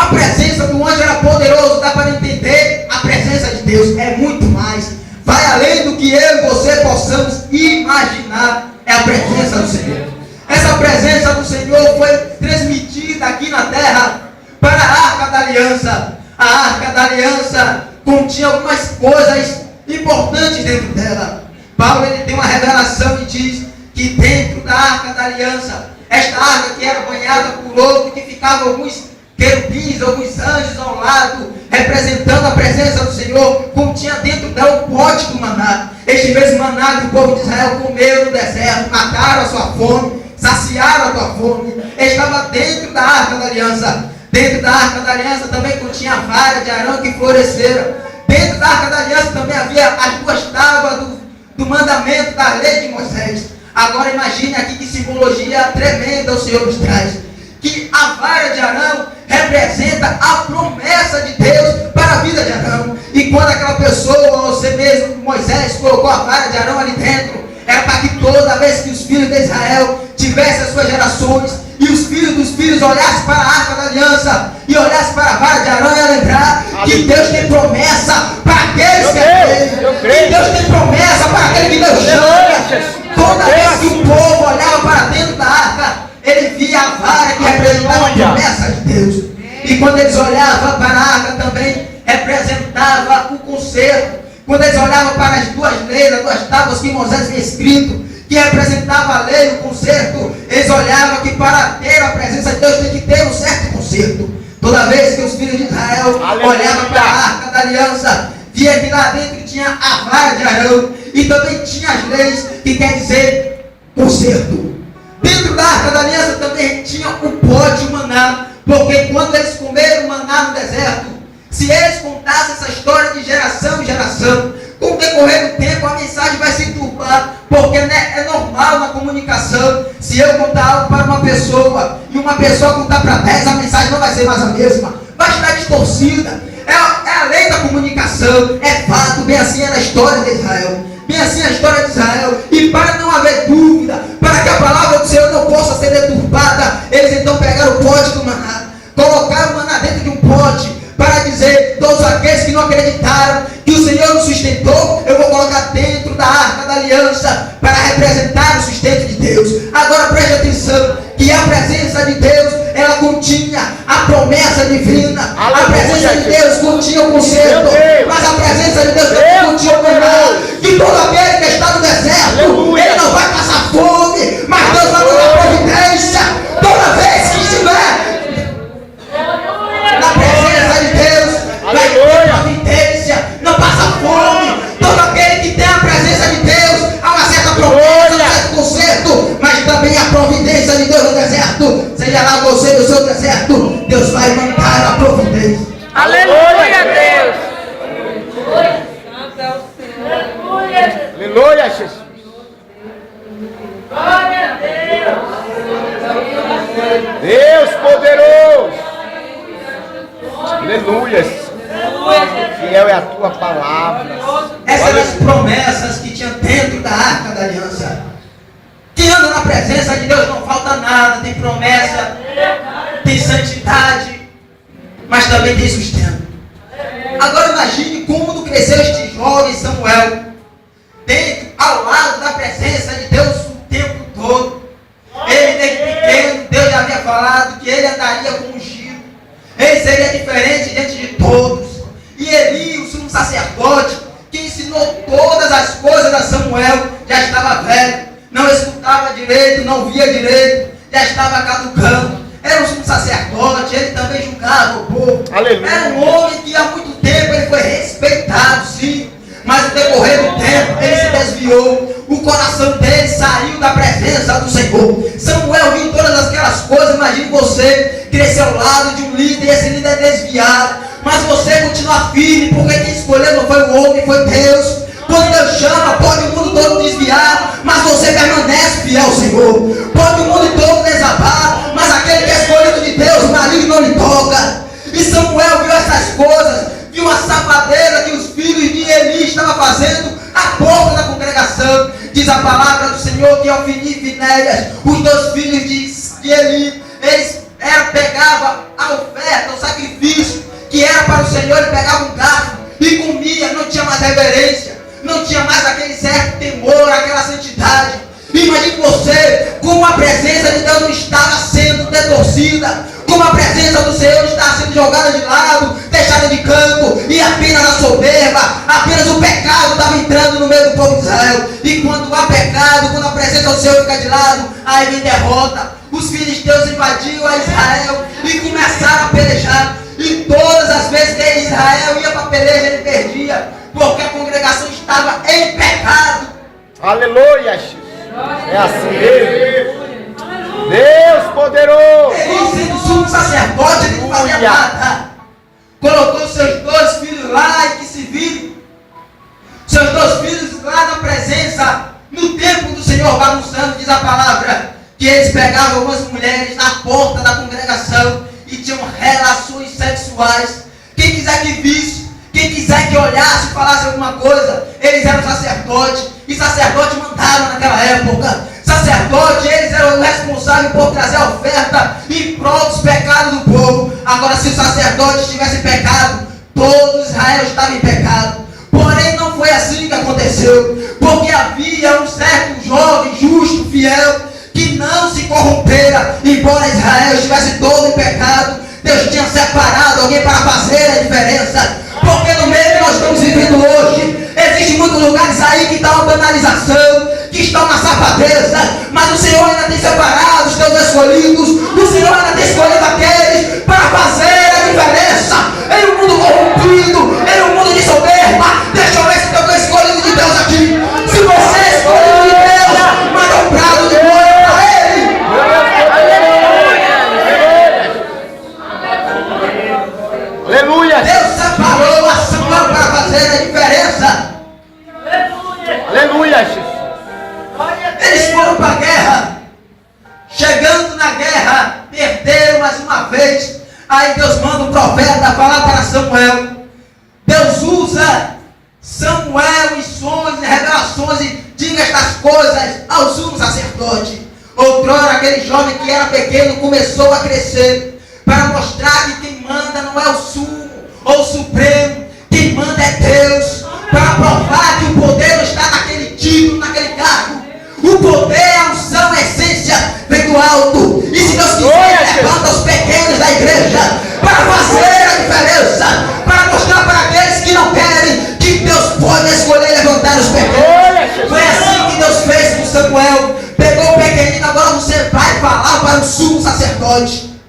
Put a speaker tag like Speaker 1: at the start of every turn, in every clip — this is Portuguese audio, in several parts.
Speaker 1: presença do anjo era poderoso, dá para entender a presença de Deus. É muito mais. Vai além do que eu e você possamos imaginar. É a presença do Senhor. Essa presença do Senhor foi transmitida aqui na terra para a Arca da Aliança. A Arca da Aliança continha algumas coisas importantes dentro dela. Paulo ele tem uma revelação e diz que dentro da Arca da Aliança, esta arca que era banhada por ouro, que ficava alguns querubins, alguns anjos ao lado, representando a presença do Senhor, continha dentro dela o pote do maná. Este mesmo maná que o povo de Israel comeu no deserto, mataram a sua fome, saciaram a tua fome, estava dentro da Arca da Aliança. Dentro da Arca da Aliança também continha a vara de Arão que floresceram. Dentro da Arca da Aliança também havia as duas tábuas do mandamento da lei de Moisés. Agora imagine aqui que simbologia tremenda o Senhor nos traz. Que a vara de Arão representa a promessa de Deus para a vida de Arão. E quando aquela pessoa, você mesmo, Moisés, colocou a vara de Arão ali dentro, era para que toda vez que os filhos de Israel tivessem as suas gerações, e os filhos dos filhos olhassem para a Arca da Aliança, e olhassem para a vara de Arão, ia lembrar que Deus tem promessa para aqueles que creem. Que Deus tem promessa para aquele que Deus chama. Toda vez que o povo olhava para dentro da arca, ele via a vara que representava a promessa de Deus. E quando eles olhavam para a arca também, representava o conserto. Quando eles olhavam para as duas leis, as duas tábuas que Moisés tinha escrito, que representava a lei, o conserto, eles olhavam que para ter a presença de Deus tem que ter um certo conserto. Toda vez que os filhos de Israel olhavam para a Arca da Aliança, via que lá dentro tinha a vara de Arão e também tinha as leis, que quer dizer conserto. Dentro da Arca da Aliança também tinha o pó de maná, porque quando eles comeram maná no deserto, se eles contassem essa história de geração em geração, com o decorrer do tempo a mensagem vai se turbar, porque né, é normal na comunicação. Se eu contar algo para uma pessoa e uma pessoa contar para 10, a mensagem não vai ser mais a mesma, vai estar distorcida. É a lei da comunicação, é fato, bem assim é na história de Israel, bem assim é a história de Israel. E para não haver dúvida, para que a palavra do Senhor não possa ser deturpada, eles então pegaram o pote do maná, colocaram o maná dentro de um pote, para dizer, todos aqueles que não acreditaram que o Senhor nos sustentou, eu vou colocar dentro da Arca da Aliança, para representar o sustento de Deus. Agora preste atenção, que a presença de Deus, ela continha a promessa divina. A presença de Deus continha o conserto, mas a presença de Deus também continha o maná. Que todo aquele que está no deserto, ele não vai passar fome, mas Deus vai dar providência. Toda vez que estiver na presença de Deus, vai ter providência, não passa fome. Todo aquele que tem a presença de Deus, há uma certa promessa, um certo conserto, mas também a providência de Deus no deserto. Seja lá você no seu deserto, Deus vai mandar a providência.
Speaker 2: Aleluia, Deus. Aleluia, Jesus. Glória a Deus. Deus poderoso. Aleluia. Fiel é a tua palavra.
Speaker 1: Essas são as promessas que tinha dentro da Arca da Aliança. Que anda na presença de Deus não falta nada. Tem promessa, tem santidade, mas também tem sustento. Agora imagine como cresceu este jovem Samuel, dentro, ao lado da presença de Deus o tempo todo. Ele desde pequeno, Deus já havia falado que ele andaria como ungido. Ele seria diferente diante de todos. E Eli, o sumo sacerdote, que ensinou todas as coisas a Samuel, já estava velho, não escutava direito, não via direito, já estava caducando. Era um sumo sacerdote, ele também julgava o povo.
Speaker 2: Aleluia.
Speaker 1: Era um homem que há muito tempo ele foi respeitado, sim, mas no decorrer do tempo ele se desviou. O coração dele saiu da presença do Senhor. Samuel viu todas aquelas coisas. Imagine você crescer ao lado de um líder e esse líder é desviado, mas você continua firme, porque quem escolheu não foi o homem, foi Deus. Quando Deus chama, pode o mundo todo desviar, mas você permanece fiel ao Senhor. Pode o mundo todo desabar, mas aquele que é escolhido de Deus, o maligno não lhe toca. E Samuel viu essas coisas, viu a safadeza que os filhos de Eli estavam fazendo à porta da congregação. Diz a palavra do Senhor que Ofni e Finéias, os dois filhos de Eli, eles pegavam a oferta, o sacrifício que era para o Senhor, ele pegava um garfo e comia, não tinha mais reverência, não tinha mais aquele certo temor, aquela santidade. Imagine você, como a presença de Deus não estava sendo detorcida, como a presença do Senhor estava sendo jogada de lado, deixada de canto, e apenas a soberba, apenas o pecado estava entrando no meio do povo de Israel. E quando há pecado, quando a presença do Senhor fica de lado, aí vem derrota. Os filisteus invadiram a Israel e começaram a pelejar. E todas as vezes que Israel ia para a peleja, ele perdia, porque a congregação estava em pecado.
Speaker 2: Aleluia, Jesus. É assim mesmo. Deus poderoso.
Speaker 1: Ele, sendo sumo sacerdote, ele não fazia nada. Colocou seus 2 filhos lá e que se virem. Seus 2 filhos lá na presença, no templo do Senhor, bagunçando, diz a palavra, que eles pegavam algumas mulheres na porta da congregação e tinham relações sexuais. Quem quiser que visse, quem quiser que olhasse e falasse alguma coisa, eles eram sacerdotes. E sacerdote mandaram naquela época. Sacerdote, eles eram responsáveis por trazer a oferta em prol dos pecados do povo. Agora, se o sacerdote tivesse pecado, todo Israel estava em pecado. Porém, não foi assim que aconteceu, porque havia um certo jovem, justo, fiel, que não se corrompera. Embora Israel estivesse todo em pecado, Deus tinha separado alguém para fazer a diferença. Porque no meio que nós estamos vivendo hoje, existem muitos lugares aí que estão uma banalização, que estão na safadeza, mas o Senhor ainda tem separado os teus escolhidos. O Senhor ainda tem escolhido aqueles para fazer a diferença em um mundo corrompido, em um mundo de soberba. Deixa eu ver se eu estou escolhido de Deus aqui. Se você é escolhido de Deus, manda um prato de molho para Ele.
Speaker 2: Aleluia.
Speaker 1: Deus separou a Samuel para fazer a diferença.
Speaker 2: Aleluia, Jesus.
Speaker 1: Eles foram para a guerra. Chegando na guerra, perderam mais uma vez. Aí Deus manda um profeta falar para Samuel. Deus usa Samuel em sonhos, em revelações, e diga estas coisas ao sumo sacerdote. Outrora, aquele jovem que era pequeno começou a crescer, para mostrar que quem manda não é o sumo ou o supremo, quem manda é Deus, para provar que o poder não está naquele título, naquele cargo. O poder, a unção, a essência vem do alto. E se Deus quiser, levanta os pequenos da igreja para fazer a diferença, para mostrar para aqueles que não querem que Deus pode escolher levantar os pequenos. Foi assim que Deus fez com Samuel. Pegou o pequenino, agora você vai falar para o sumo sacerdote.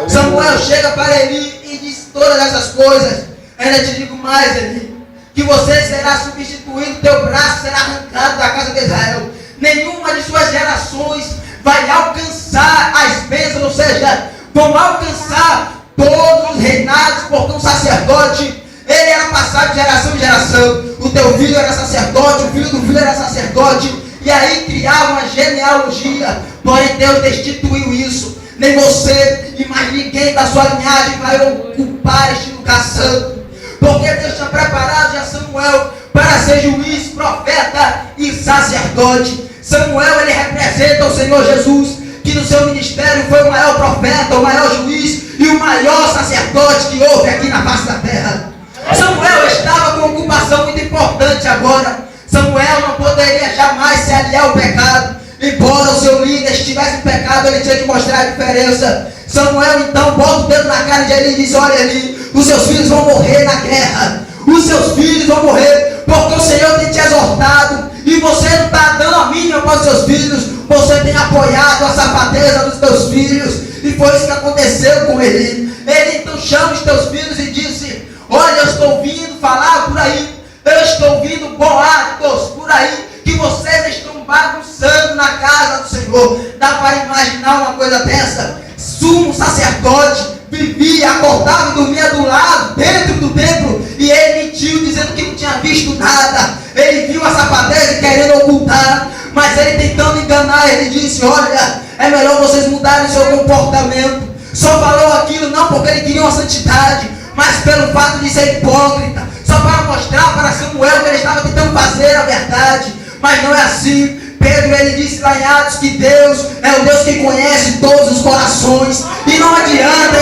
Speaker 1: Samuel chega para Eli e diz todas essas coisas. Ainda te digo mais, Eli, que você será substituído, teu braço será arrancado da casa de Israel. Nenhuma de suas gerações vai alcançar as bênçãos, ou seja, vão alcançar todos os reinados, porque um sacerdote, ele era passado de geração em geração. O teu filho era sacerdote, o filho do filho era sacerdote, e aí criava uma genealogia. Porém, Deus destituiu isso. Nem você e mais ninguém da sua linhagem vai ocupar este lugar santo, porque Deus tinha preparado já Samuel para ser juiz, profeta e sacerdote. Samuel, ele representa o Senhor Jesus, que no seu ministério foi o maior profeta, o maior juiz e o maior sacerdote que houve aqui na face da terra. Samuel estava com uma ocupação muito importante agora. Samuel não poderia jamais se aliar ao pecado. Embora o seu líder estivesse em pecado, ele tinha que mostrar a diferença. Samuel então bota o dedo na cara de Eli e diz: olha, Eli, os seus filhos vão morrer na guerra. Os seus filhos vão morrer, porque o Senhor tem te exortado, e você não está dando a mínima para os seus filhos. Você tem apoiado a safadeza dos teus filhos, e foi isso que aconteceu com Eli. Ele então chama os teus filhos e disse: olha, eu estou ouvindo falar por aí, eu estou ouvindo boatos por aí, que vocês estão bagunçando na casa do Senhor. Dá para imaginar uma coisa dessa? Sumo sacerdote vivia, acordava e dormia do lado, dentro do templo, e ele mentiu dizendo que não tinha visto nada. Ele viu a safadeza querendo ocultar, mas ele tentando enganar, ele disse: olha, é melhor vocês mudarem seu comportamento. Só falou aquilo não porque ele queria uma santidade, mas pelo fato de ser hipócrita, só para mostrar para Samuel que ele estava tentando fazer a verdade. Mas não é assim. Pedro, ele disse lá em Atos que Deus é o Deus que conhece todos os corações, e não adianta